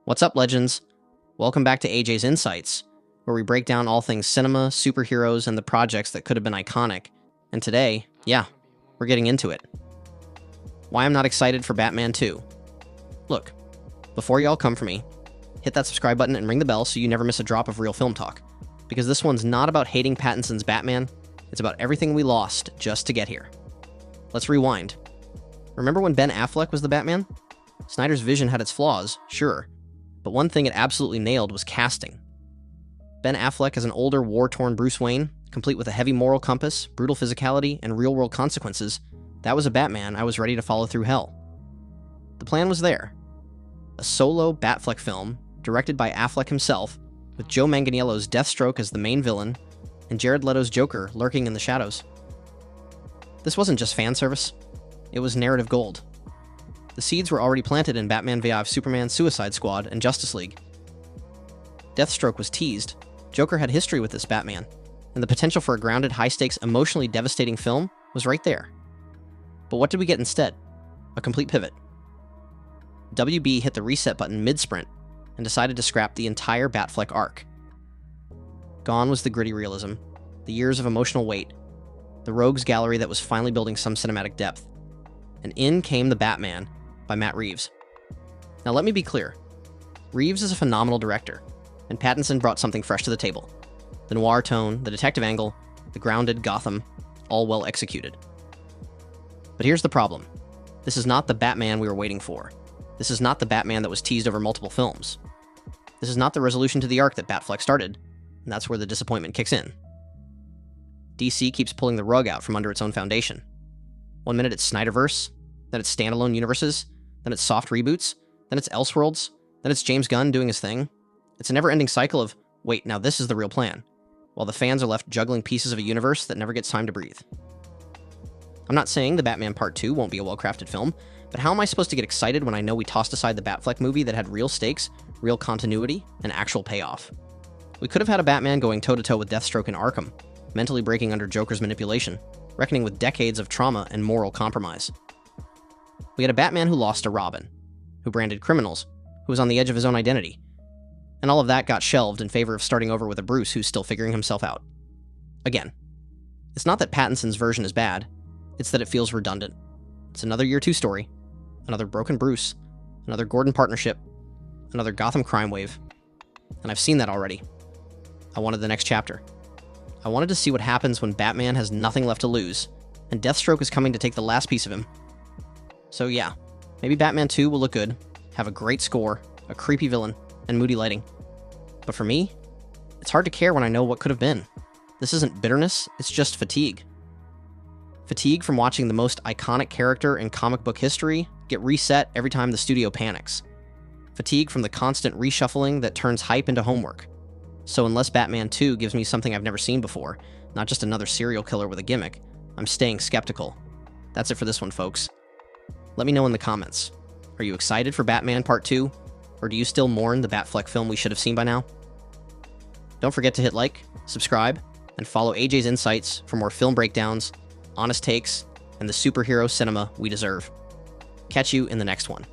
What's up, legends? Welcome back to AJ's Insights, where we break down all things cinema, superheroes, and the projects that could have been iconic. And today, yeah, we're getting into it. Why I'm not excited for Batman 2. Look, before y'all come for me, hit that subscribe button and ring the bell so you never miss a drop of real film talk. Because this one's not about hating Pattinson's Batman, it's about everything we lost just to get here. Let's rewind. Remember when Ben Affleck was the Batman? Snyder's vision had its flaws, sure, but one thing it absolutely nailed was casting. Ben Affleck as an older, war-torn Bruce Wayne, complete with a heavy moral compass, brutal physicality, and real-world consequences, that was a Batman I was ready to follow through hell. The plan was there. A solo Batfleck film, directed by Affleck himself, with Joe Manganiello's Deathstroke as the main villain, and Jared Leto's Joker lurking in the shadows. This wasn't just fan service, it was narrative gold. The seeds were already planted in Batman v Superman, Suicide Squad, and Justice League. Deathstroke was teased, Joker had history with this Batman, and the potential for a grounded, high-stakes, emotionally devastating film was right there. But what did we get instead? A complete pivot. WB hit the reset button mid-sprint and decided to scrap the entire Batfleck arc. Gone was the gritty realism, the years of emotional weight, the rogues gallery that was finally building some cinematic depth. And in came The Batman by Matt Reeves. Now let me be clear, Reeves is a phenomenal director, and Pattinson brought something fresh to the table. The noir tone, the detective angle, the grounded Gotham, all well executed. But here's the problem. This is not the Batman we were waiting for. This is not the Batman that was teased over multiple films. This is not the resolution to the arc that Batfleck started, and that's where the disappointment kicks in. DC keeps pulling the rug out from under its own foundation. One minute it's Snyderverse, then it's standalone universes, then it's soft reboots, then it's Elseworlds, then it's James Gunn doing his thing. It's a never-ending cycle of, wait, now this is the real plan, while the fans are left juggling pieces of a universe that never gets time to breathe. I'm not saying The Batman Part 2 won't be a well-crafted film, but how am I supposed to get excited when I know we tossed aside the Batfleck movie that had real stakes, real continuity, and actual payoff? We could have had a Batman going toe-to-toe with Deathstroke in Arkham, mentally breaking under Joker's manipulation, reckoning with decades of trauma and moral compromise. We had a Batman who lost to Robin, who branded criminals, who was on the edge of his own identity. And all of that got shelved in favor of starting over with a Bruce who's still figuring himself out. Again, it's not that Pattinson's version is bad, it's that it feels redundant. It's another Year 2 story, another broken Bruce, another Gordon partnership, another Gotham crime wave. And I've seen that already. I wanted the next chapter. I wanted to see what happens when Batman has nothing left to lose, and Deathstroke is coming to take the last piece of him. So yeah, maybe Batman 2 will look good, have a great score, a creepy villain, and moody lighting. But for me, it's hard to care when I know what could have been. This isn't bitterness, it's just fatigue. Fatigue from watching the most iconic character in comic book history get reset every time the studio panics. Fatigue from the constant reshuffling that turns hype into homework. So unless Batman 2 gives me something I've never seen before, not just another serial killer with a gimmick, I'm staying skeptical. That's it for this one, folks. Let me know in the comments. Are you excited for Batman Part 2? Or do you still mourn the Batfleck film we should have seen by now? Don't forget to hit like, subscribe, and follow AJ's Insights for more film breakdowns, honest takes, and the superhero cinema we deserve. Catch you in the next one.